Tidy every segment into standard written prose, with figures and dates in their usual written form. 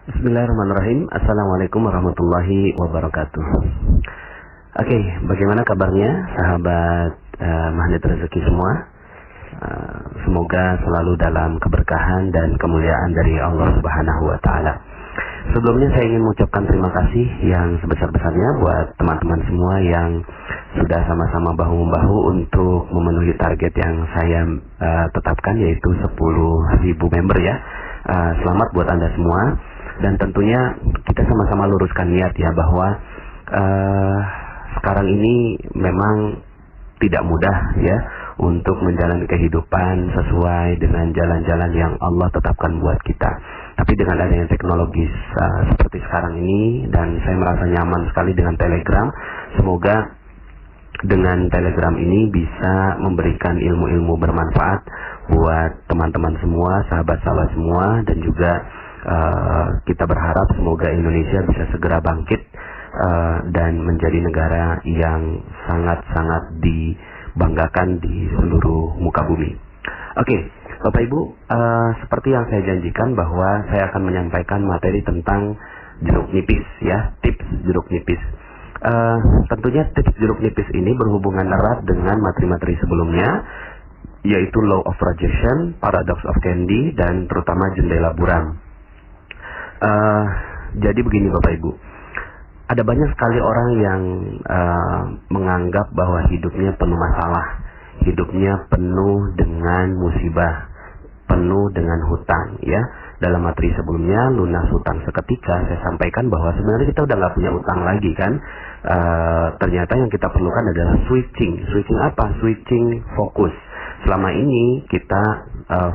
Bismillahirrahmanirrahim. Assalamualaikum warahmatullahi wabarakatuh. Oke, bagaimana kabarnya sahabat Magnet Rezeki semua? Semoga selalu dalam keberkahan dan kemuliaan dari Allah Subhanahu wa taala. Sebelumnya saya ingin mengucapkan terima kasih yang sebesar-besarnya buat teman-teman semua yang sudah sama-sama bahu-membahu untuk memenuhi target yang saya tetapkan, yaitu 10.000 member ya. Selamat buat Anda semua. Dan tentunya kita sama-sama luruskan niat ya, bahwa sekarang ini memang tidak mudah ya untuk menjalani kehidupan sesuai dengan jalan-jalan yang Allah tetapkan buat kita. Tapi dengan adanya teknologi seperti sekarang ini, dan saya merasa nyaman sekali dengan Telegram. Semoga dengan Telegram ini bisa memberikan ilmu-ilmu bermanfaat buat teman-teman semua, sahabat-sahabat semua, dan juga kita berharap semoga Indonesia bisa segera bangkit dan menjadi negara yang sangat-sangat dibanggakan di seluruh muka bumi. Oke, Bapak Ibu, seperti yang saya janjikan bahwa saya akan menyampaikan materi tentang jeruk nipis ya, tips jeruk nipis. Tentunya tips jeruk nipis ini berhubungan erat dengan materi-materi sebelumnya, yaitu Law of Projection, Paradox of Candy, dan terutama jendela buram. Jadi begini Bapak Ibu, ada banyak sekali orang yang menganggap bahwa hidupnya penuh masalah, hidupnya penuh dengan musibah, penuh dengan hutang ya. Dalam materi sebelumnya, lunas hutang seketika, saya sampaikan bahwa sebenarnya kita udah nggak punya utang lagi kan. Ternyata yang kita perlukan adalah switching apa? Switching fokus. Selama ini kita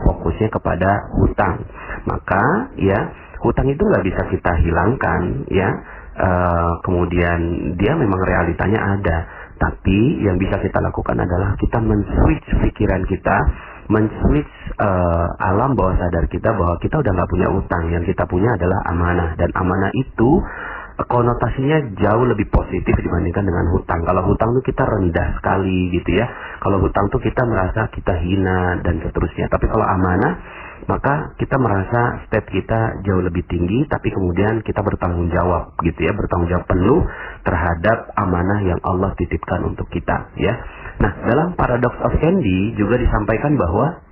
fokusnya kepada hutang, maka ya hutang itu nggak bisa kita hilangkan ya. Kemudian dia memang realitanya ada, tapi yang bisa kita lakukan adalah kita men-switch pikiran kita, men-switch alam bawah sadar kita bahwa kita udah nggak punya utang. Yang kita punya adalah amanah, dan amanah itu konotasinya jauh lebih positif dibandingkan dengan hutang. Kalau hutang tuh kita rendah sekali gitu ya. Kalau hutang tuh kita merasa kita hina dan seterusnya. Tapi kalau amanah, maka kita merasa step kita jauh lebih tinggi, tapi kemudian kita bertanggung jawab gitu ya, bertanggung jawab penuh terhadap amanah yang Allah titipkan untuk kita ya. Nah, dalam Paradox of Candy juga disampaikan bahwa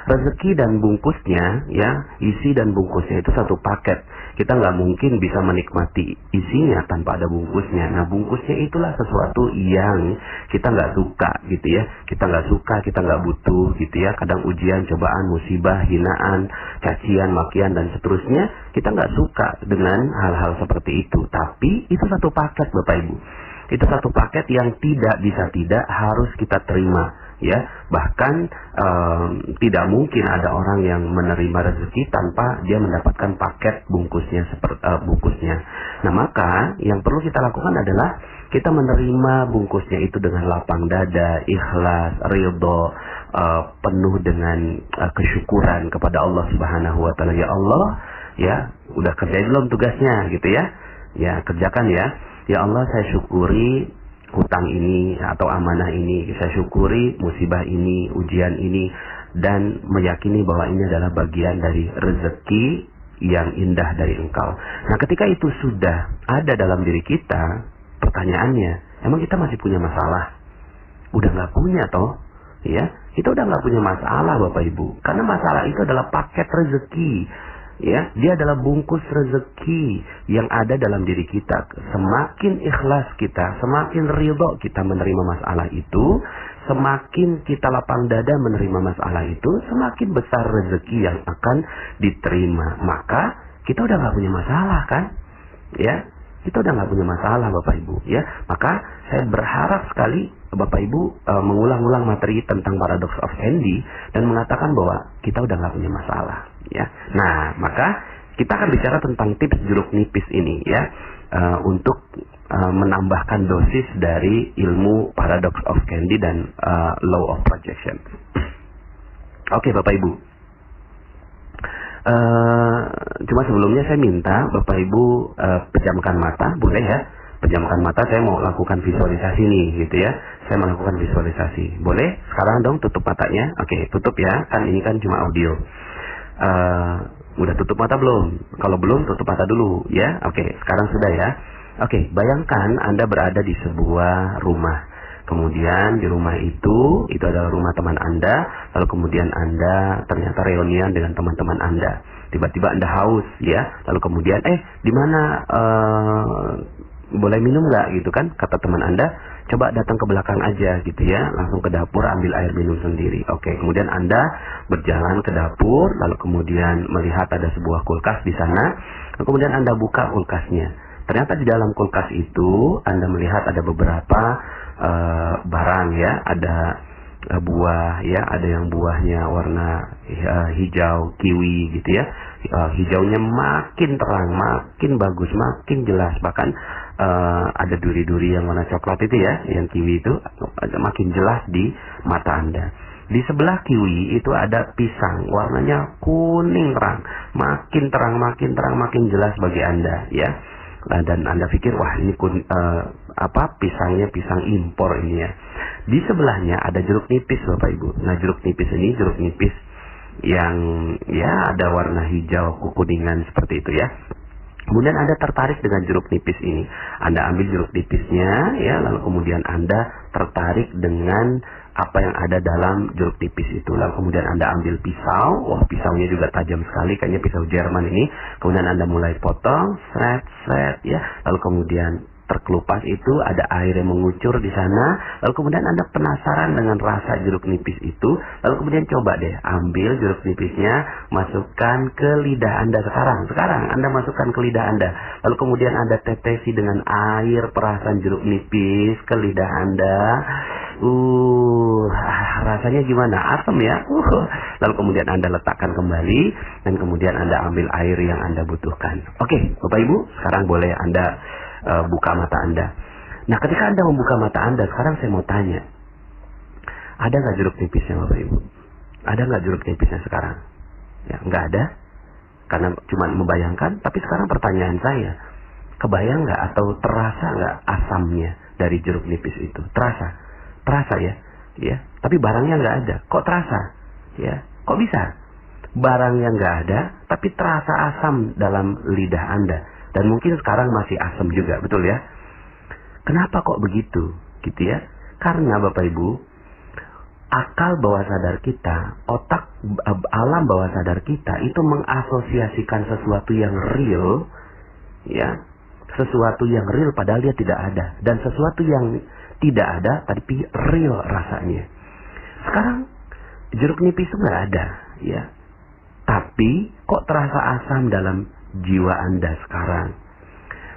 rezeki dan bungkusnya ya, isi dan bungkusnya itu satu paket. Kita nggak mungkin bisa menikmati isinya tanpa ada bungkusnya. Nah, bungkusnya itulah sesuatu yang kita nggak suka gitu ya. Kita nggak suka, kita nggak butuh gitu ya. Kadang ujian, cobaan, musibah, hinaan, cacian, makian, dan seterusnya, kita nggak suka dengan hal-hal seperti itu. Tapi itu satu paket Bapak Ibu. Itu satu paket yang tidak bisa tidak harus kita terima ya. Bahkan tidak mungkin ada orang yang menerima rezeki tanpa dia mendapatkan paket bungkusnya bungkusnya. Nah, maka yang perlu kita lakukan adalah kita menerima bungkusnya itu dengan lapang dada, ikhlas, ridho, penuh dengan kesyukuran kepada Allah Subhanahu wa taala. Ya Allah, ya, udah kerjain belum tugasnya gitu ya. Ya, kerjakan ya. Ya Allah, saya syukuri hutang ini atau amanah ini, saya syukuri musibah ini, ujian ini, dan meyakini bahwa ini adalah bagian dari rezeki yang indah dari Engkau. Nah, ketika itu sudah ada dalam diri kita, pertanyaannya, emang kita masih punya masalah? Udah nggak punya toh? Ya, kita udah nggak punya masalah Bapak Ibu, karena masalah itu adalah paket rezeki. Ya, dia adalah bungkus rezeki yang ada dalam diri kita. Semakin ikhlas kita, semakin ridho kita menerima masalah itu, semakin kita lapang dada menerima masalah itu, semakin besar rezeki yang akan diterima. Maka kita udah nggak punya masalah kan? Ya, kita udah nggak punya masalah Bapak Ibu. Ya, maka saya berharap sekali Bapak Ibu mengulang-ulang materi tentang Paradox of Candy dan mengatakan bahwa kita udah nggak punya masalah. Ya, nah maka kita akan bicara tentang tips jeruk nipis ini ya, untuk menambahkan dosis dari ilmu Paradox of Candy dan Law of Projection. Oke Bapak Ibu, cuma sebelumnya saya minta Bapak Ibu pejamkan mata, boleh ya? Pejamkan mata, saya mau lakukan visualisasi nih gitu ya. Saya melakukan visualisasi, boleh? Sekarang dong tutup matanya. Oke, tutup ya, kan ini kan cuma audio. Udah tutup mata belum? Kalau belum, tutup mata dulu ya. Oke, sekarang sudah ya. Oke, bayangkan Anda berada di sebuah rumah. Kemudian di rumah itu adalah rumah teman Anda. Lalu kemudian Anda ternyata reunian dengan teman-teman Anda. Tiba-tiba Anda haus ya. Lalu kemudian, di mana boleh minum nggak gitu kan? Kata teman Anda, coba datang ke belakang aja gitu ya. Langsung ke dapur ambil air minum sendiri. Oke, kemudian Anda berjalan ke dapur. Lalu kemudian melihat ada sebuah kulkas di sana. Lalu kemudian Anda buka kulkasnya. Ternyata di dalam kulkas itu Anda melihat ada beberapa barang ya, ada buah ya, ada yang buahnya warna hijau kiwi gitu ya. Hijaunya makin terang, makin bagus, makin jelas, bahkan ada duri-duri yang warna coklat itu ya, yang kiwi itu makin jelas di mata Anda. Di sebelah kiwi itu ada pisang, warnanya kuning terang, makin terang, makin terang, makin jelas bagi Anda ya. Dan Anda pikir, wah ini pisangnya pisang impor ini ya. Di sebelahnya ada jeruk nipis Bapak Ibu. Nah, jeruk nipis ini jeruk nipis yang ya ada warna hijau kekuningan seperti itu ya. Kemudian Anda tertarik dengan jeruk nipis ini. Anda ambil jeruk nipisnya ya, lalu kemudian Anda tertarik dengan apa yang ada dalam jeruk nipis itu. Lalu kemudian Anda ambil pisau. Wah, pisaunya juga tajam sekali, kayaknya pisau Jerman ini. Kemudian Anda mulai potong, sret ya. Lalu kemudian terkelupas itu ada air yang mengucur di sana. Lalu kemudian Anda penasaran dengan rasa jeruk nipis itu. Lalu kemudian coba deh ambil jeruk nipisnya, masukkan ke lidah Anda sekarang. Sekarang Anda masukkan ke lidah Anda. Lalu kemudian Anda tetesi dengan air perasan jeruk nipis ke lidah Anda. Rasanya gimana? Asam ya. Lalu kemudian Anda letakkan kembali dan kemudian Anda ambil air yang Anda butuhkan. Oke, Bapak Ibu, sekarang boleh Anda buka mata Anda. Nah, ketika Anda membuka mata Anda, sekarang saya mau tanya, ada nggak jeruk nipisnya Bapak Ibu? Ada nggak jeruk nipisnya sekarang? Ya, nggak ada, karena cuma membayangkan. Tapi sekarang pertanyaan saya, kebayang nggak atau terasa nggak asamnya dari jeruk nipis itu? Terasa ya, ya. Tapi barangnya nggak ada. Kok terasa? Ya, kok bisa? Barangnya nggak ada, tapi terasa asam dalam lidah Anda. Dan mungkin sekarang masih asam juga, betul ya? Kenapa kok begitu? Gitu ya. Karena Bapak Ibu, akal bawah sadar kita, otak alam bawah sadar kita itu mengasosiasikan sesuatu yang real, ya, sesuatu yang real padahal dia tidak ada, dan sesuatu yang tidak ada tapi real rasanya. Sekarang jeruk nipis itu nggak ada, ya. Tapi kok terasa asam dalam jiwa Anda sekarang?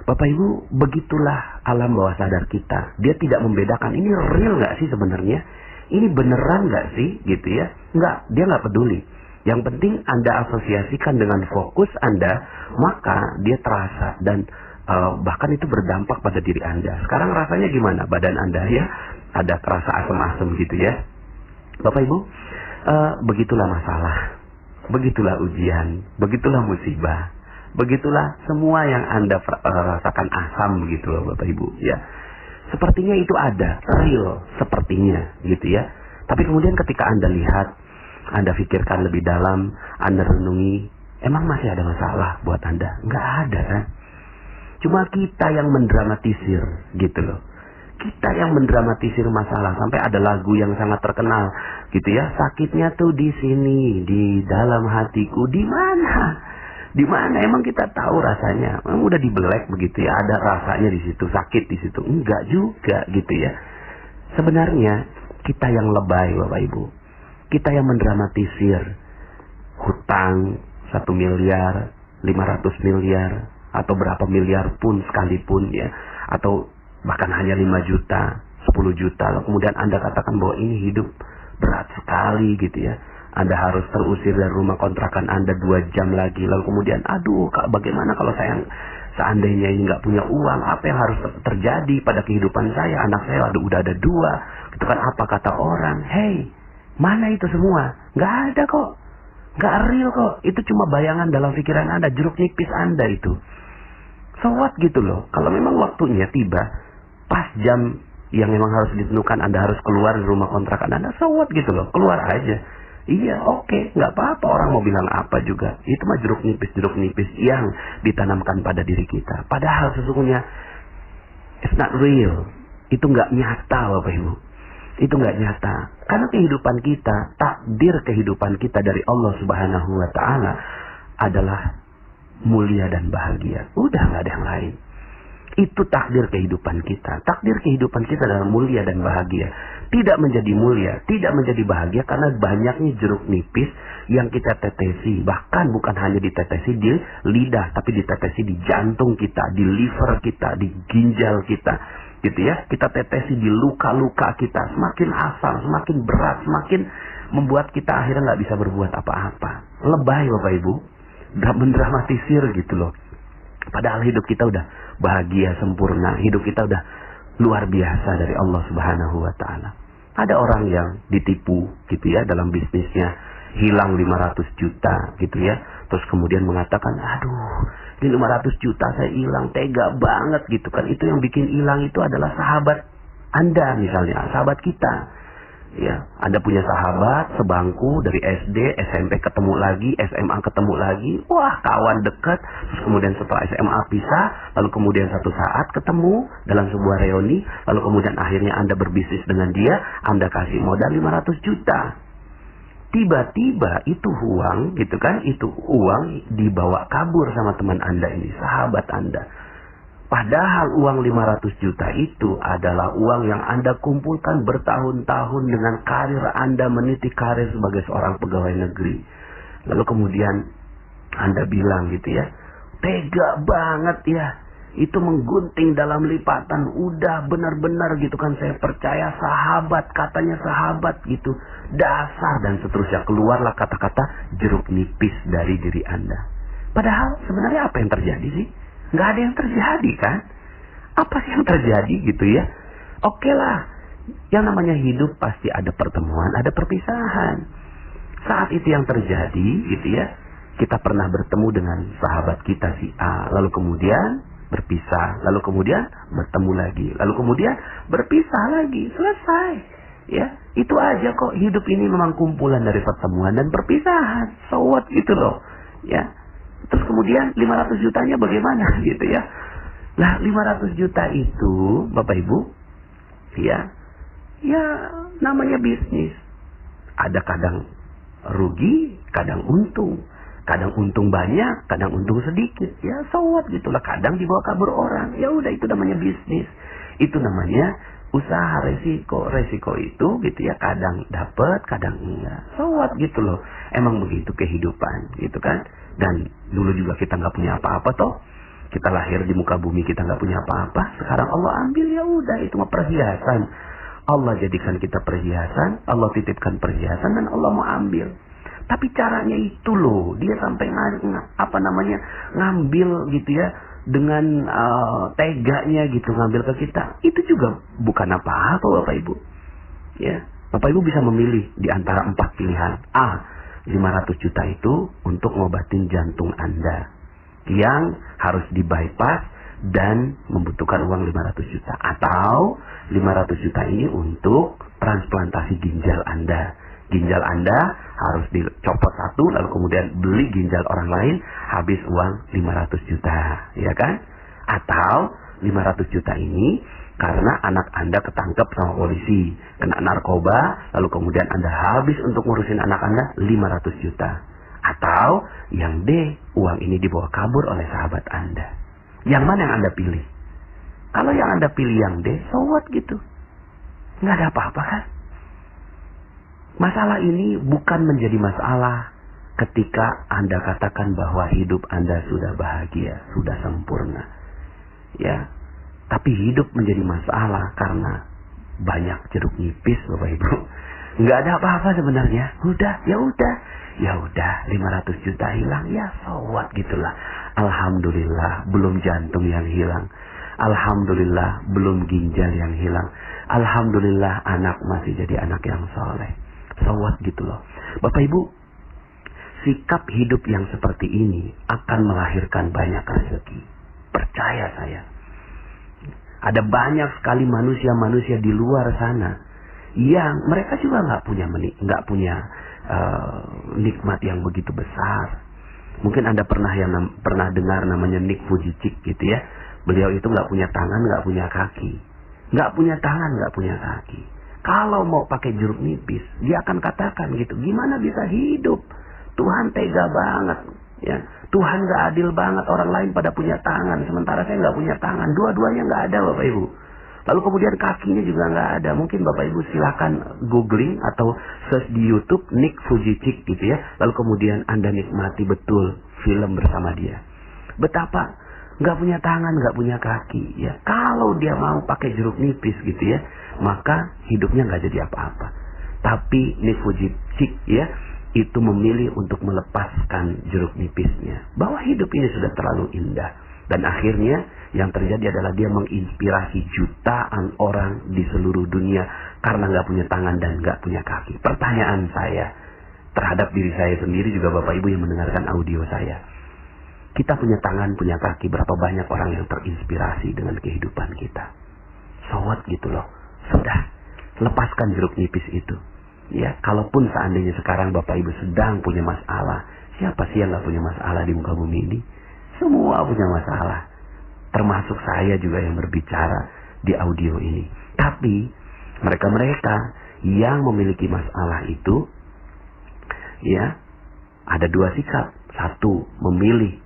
Bapak Ibu, begitulah alam bawah sadar kita. Dia tidak membedakan ini real nggak sih sebenarnya, ini beneran nggak sih, gitu ya. Nggak, dia nggak peduli. Yang penting Anda asosiasikan dengan fokus Anda, maka dia terasa dan bahkan itu berdampak pada diri Anda. Sekarang rasanya gimana badan Anda ya? Ada terasa asam-asam gitu ya. Bapak Ibu, begitulah masalah, begitulah ujian, begitulah musibah, begitulah semua yang Anda rasakan asam begitu loh Bapak Ibu ya. Sepertinya itu ada, real sepertinya gitu ya. Tapi kemudian ketika Anda lihat, Anda pikirkan lebih dalam, Anda renungi, emang masih ada masalah buat Anda? Nggak ada kan? Cuma kita yang mendramatisir gitu loh. Kita yang mendramatisir masalah, sampai ada lagu yang sangat terkenal gitu ya. Sakitnya tuh di sini, di dalam hatiku. Di mana? Di mana? Emang kita tahu rasanya? Emang udah dibelek begitu ya, ada rasanya di situ, sakit di situ? Enggak juga gitu ya. Sebenarnya kita yang lebay Bapak Ibu. Kita yang mendramatisir hutang 1 miliar, 500 miliar, atau berapa miliar pun sekalipun ya, atau bahkan hanya 5 juta, 10 juta, lalu kemudian Anda katakan bahwa ini hidup berat sekali gitu ya. Anda harus terusir dari rumah kontrakan Anda 2 jam lagi, lalu kemudian aduh Kak, bagaimana kalau saya seandainya ini nggak punya uang, apa yang harus terjadi pada kehidupan saya? Anak saya udah ada 2, itu kan apa kata orang? Hey, mana itu semua? Nggak ada kok, nggak real kok, itu cuma bayangan dalam pikiran Anda, jeruk nipis Anda itu. So what gitu loh. Kalau memang waktunya tiba, pas jam yang memang harus ditentukan Anda harus keluar dari rumah kontrakan Anda, so what gitu loh, keluar aja. Iya, oke, nggak apa-apa orang mau bilang apa juga. Itu mah jeruk nipis yang ditanamkan pada diri kita. Padahal sesungguhnya it's not real. Itu nggak nyata, Bapak Ibu. Itu nggak nyata. Karena kehidupan kita, takdir kehidupan kita dari Allah Subhanahu wa Ta'ala adalah mulia dan bahagia. Udah nggak ada yang lain. Itu takdir kehidupan kita. Takdir kehidupan kita adalah mulia dan bahagia. Tidak menjadi mulia, tidak menjadi bahagia karena banyaknya jeruk nipis yang kita tetesi. Bahkan bukan hanya ditetesi di lidah, tapi ditetesi di jantung kita, di liver kita, di ginjal kita. Gitu ya, kita tetesi di luka-luka kita. Semakin asam, semakin berat, semakin membuat kita akhirnya nggak bisa berbuat apa-apa. Lebay Bapak Ibu, nggak mendramatisir gitu loh. Padahal hidup kita udah bahagia, sempurna. Hidup kita udah luar biasa dari Allah Subhanahu wa Ta'ala. Ada orang yang ditipu gitu ya dalam bisnisnya, hilang 500 juta gitu ya. Terus kemudian mengatakan, aduh, ini 500 juta saya hilang, tega banget gitu kan. Itu yang bikin hilang itu adalah sahabat Anda misalnya, sahabat kita. Ya, Anda punya sahabat sebangku dari SD, SMP ketemu lagi, SMA ketemu lagi, wah kawan dekat. Terus kemudian setelah SMA pisah, lalu kemudian satu saat ketemu dalam sebuah reuni, lalu kemudian akhirnya Anda berbisnis dengan dia, Anda kasih modal 500 juta. Tiba-tiba itu uang, gitu kan, itu uang dibawa kabur sama teman Anda ini, sahabat Anda. Padahal uang 500 juta itu adalah uang yang Anda kumpulkan bertahun-tahun dengan karir Anda, meniti karir sebagai seorang pegawai negeri. Lalu kemudian Anda bilang gitu ya, tega banget ya, itu menggunting dalam lipatan, udah benar-benar gitu kan, saya percaya sahabat, katanya sahabat gitu, dasar dan seterusnya. Keluarlah kata-kata jeruk nipis dari diri Anda. Padahal sebenarnya apa yang terjadi sih? Nggak ada yang terjadi kan? Apa sih yang terjadi gitu ya? Oke lah, yang namanya hidup pasti ada pertemuan, ada perpisahan. Saat itu yang terjadi gitu ya, kita pernah bertemu dengan sahabat kita si A, lalu kemudian berpisah, lalu kemudian bertemu lagi, lalu kemudian berpisah lagi, selesai. Ya, itu aja kok. Hidup ini memang kumpulan dari pertemuan dan perpisahan. So what gitu loh. Ya. Terus kemudian 500 jutanya bagaimana gitu ya. Nah 500 juta itu Bapak Ibu, ya namanya bisnis. Ada kadang rugi, kadang untung. Kadang untung banyak, kadang untung sedikit. Ya so what gitulah, kadang dibawa kabur orang. Ya udah, itu namanya bisnis. Itu namanya usaha, resiko. Resiko itu gitu ya, kadang dapat, kadang enggak. So what gitu loh. Emang begitu kehidupan gitu kan. Dan dulu juga kita nggak punya apa-apa toh. Kita lahir di muka bumi, kita nggak punya apa-apa. Sekarang Allah ambil, ya udah, itu mah perhiasan. Allah jadikan kita perhiasan, Allah titipkan perhiasan dan Allah mau ambil. Tapi caranya itu loh, dia sampai ngambil gitu ya, dengan teganya gitu ngambil ke kita. Itu juga bukan apa-apa Bapak Ibu. Ya, Bapak Ibu bisa memilih di antara 4 pilihan. A, 500 juta itu untuk ngobatin jantung Anda yang harus di bypass dan membutuhkan uang 500 juta. Atau 500 juta ini untuk transplantasi ginjal Anda. Ginjal Anda harus dicopot satu, lalu kemudian beli ginjal orang lain, habis uang 500 juta. Ya kan? Atau 500 juta ini karena anak Anda ketangkep sama polisi, kena narkoba, lalu kemudian Anda habis untuk ngurusin anak Anda 500 juta. Atau yang D, uang ini dibawa kabur oleh sahabat Anda. Yang mana yang Anda pilih? Kalau yang Anda pilih yang D, so what gitu. Nggak ada apa-apa kan? Masalah ini bukan menjadi masalah ketika Anda katakan bahwa hidup Anda sudah bahagia, sudah sempurna. Ya. Tapi hidup menjadi masalah karena banyak jeruk nipis Bapak Ibu. Nggak ada apa-apa sebenarnya. Ya udah 500 juta hilang, ya so what gitulah. Alhamdulillah belum jantung yang hilang. Alhamdulillah belum ginjal yang hilang. Alhamdulillah anak masih jadi anak yang soleh. So what gitu loh. Bapak Ibu, sikap hidup yang seperti ini akan melahirkan banyak rezeki. Percaya saya. Ada banyak sekali manusia-manusia di luar sana yang mereka juga nggak punya nikmat yang begitu besar. Mungkin Anda pernah dengar namanya Nick Vujicic gitu ya. Beliau itu nggak punya tangan, nggak punya kaki. Nggak punya tangan, nggak punya kaki. Kalau mau pakai jeruk nipis, dia akan katakan gitu, gimana bisa hidup? Tuhan tega banget. Ya, Tuhan nggak adil banget, orang lain pada punya tangan, sementara saya nggak punya tangan. Dua-duanya nggak ada, Bapak Ibu. Lalu kemudian kakinya juga nggak ada. Mungkin Bapak Ibu silakan googling atau search di YouTube Nick Vujicic gitu ya. Lalu kemudian Anda nikmati betul film bersama dia. Betapa nggak punya tangan, nggak punya kaki. Ya, kalau dia mau pakai jeruk nipis gitu ya, maka hidupnya nggak jadi apa-apa. Tapi Nick Vujicic ya, itu memilih untuk melepaskan jeruk nipisnya. Bahwa hidup ini sudah terlalu indah. Dan akhirnya yang terjadi adalah dia menginspirasi jutaan orang di seluruh dunia karena nggak punya tangan dan nggak punya kaki. Pertanyaan saya terhadap diri saya sendiri juga Bapak Ibu yang mendengarkan audio saya. Kita punya tangan, punya kaki, berapa banyak orang yang terinspirasi dengan kehidupan kita. So what gitu loh. Sudah, lepaskan jeruk nipis itu. Ya, kalaupun seandainya sekarang Bapak Ibu sedang punya masalah, siapa sih yang nggak punya masalah di muka bumi ini? Semua punya masalah. Termasuk saya juga yang berbicara di audio ini. Tapi mereka-mereka yang memiliki masalah itu, ya, ada dua sikap. Satu, memilih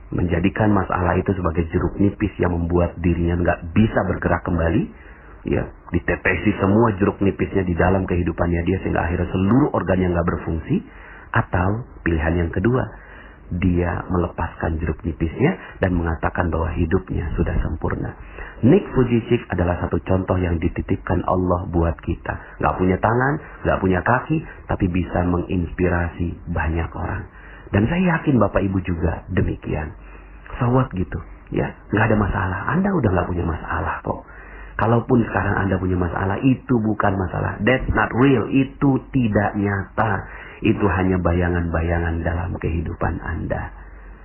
menjadikan masalah itu sebagai jeruk nipis yang membuat dirinya nggak bisa bergerak kembali. Ya, ditetesi semua jeruk nipisnya di dalam kehidupannya dia sehingga akhirnya seluruh organnya nggak berfungsi. Atau pilihan yang kedua, dia melepaskan jeruk nipisnya dan mengatakan bahwa hidupnya sudah sempurna. Nick Vujicic adalah satu contoh yang dititipkan Allah buat kita. Gak punya tangan, gak punya kaki, tapi bisa menginspirasi banyak orang. Dan saya yakin Bapak Ibu juga demikian. So what gitu, ya, gak ada masalah. Anda udah gak punya masalah kok. Kalaupun sekarang Anda punya masalah, itu bukan masalah. That's not real. Itu tidak nyata. Itu hanya bayangan-bayangan dalam kehidupan Anda.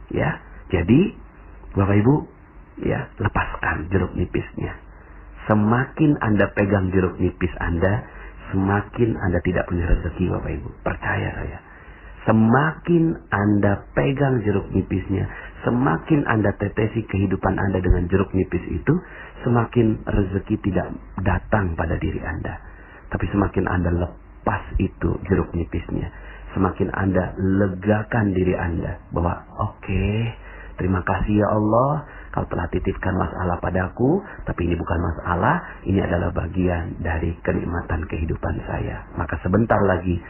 Ya, jadi Bapak Ibu, ya, lepaskan jeruk nipisnya. Semakin Anda pegang jeruk nipis Anda, semakin Anda tidak punya rezeki, Bapak Ibu. Percaya saya. Semakin Anda pegang jeruk nipisnya, semakin Anda tetesi kehidupan Anda dengan jeruk nipis itu, semakin rezeki tidak datang pada diri Anda. Tapi semakin Anda lepas itu jeruk nipisnya, semakin Anda legakan diri Anda bahwa oke, terima kasih ya Allah, Kau telah titipkan masalah padaku, tapi ini bukan masalah, ini adalah bagian dari kenikmatan kehidupan saya. Maka sebentar lagi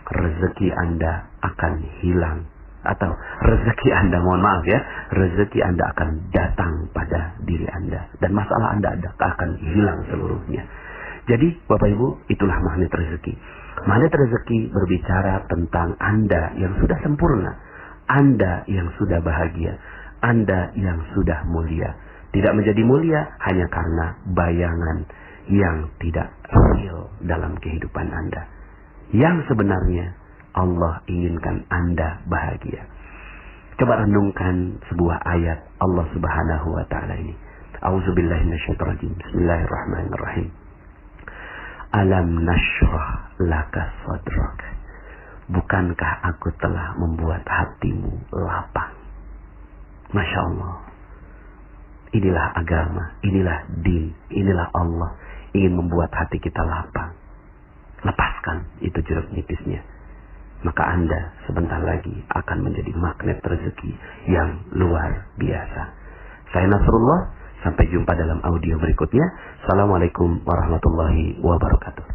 rezeki Anda akan hilang. Atau rezeki Anda, mohon maaf ya, rezeki Anda akan datang pada diri Anda. Dan masalah Anda akan hilang seluruhnya. Jadi Bapak Ibu, itulah magnet rezeki. Magnet rezeki berbicara tentang Anda yang sudah sempurna, Anda yang sudah bahagia, Anda yang sudah mulia. Tidak menjadi mulia hanya karena bayangan yang tidak real dalam kehidupan Anda. Yang sebenarnya Allah inginkan Anda bahagia. Coba renungkan sebuah ayat Allah Subhanahu wa taala ini. A'udzubillahi minasyaitonir rajim. Bismillahirrahmanirrahim. Alam nashrah laka sadrak. Bukankah aku telah membuat hatimu lapang? Masya Allah. Inilah agama, inilah din, inilah Allah ingin membuat hati kita lapang. Lepaskan itu jeruk nipisnya. Maka Anda sebentar lagi akan menjadi magnet rezeki yang luar biasa. Saya Nasrullah, sampai jumpa dalam audio berikutnya. Assalamualaikum warahmatullahi wabarakatuh.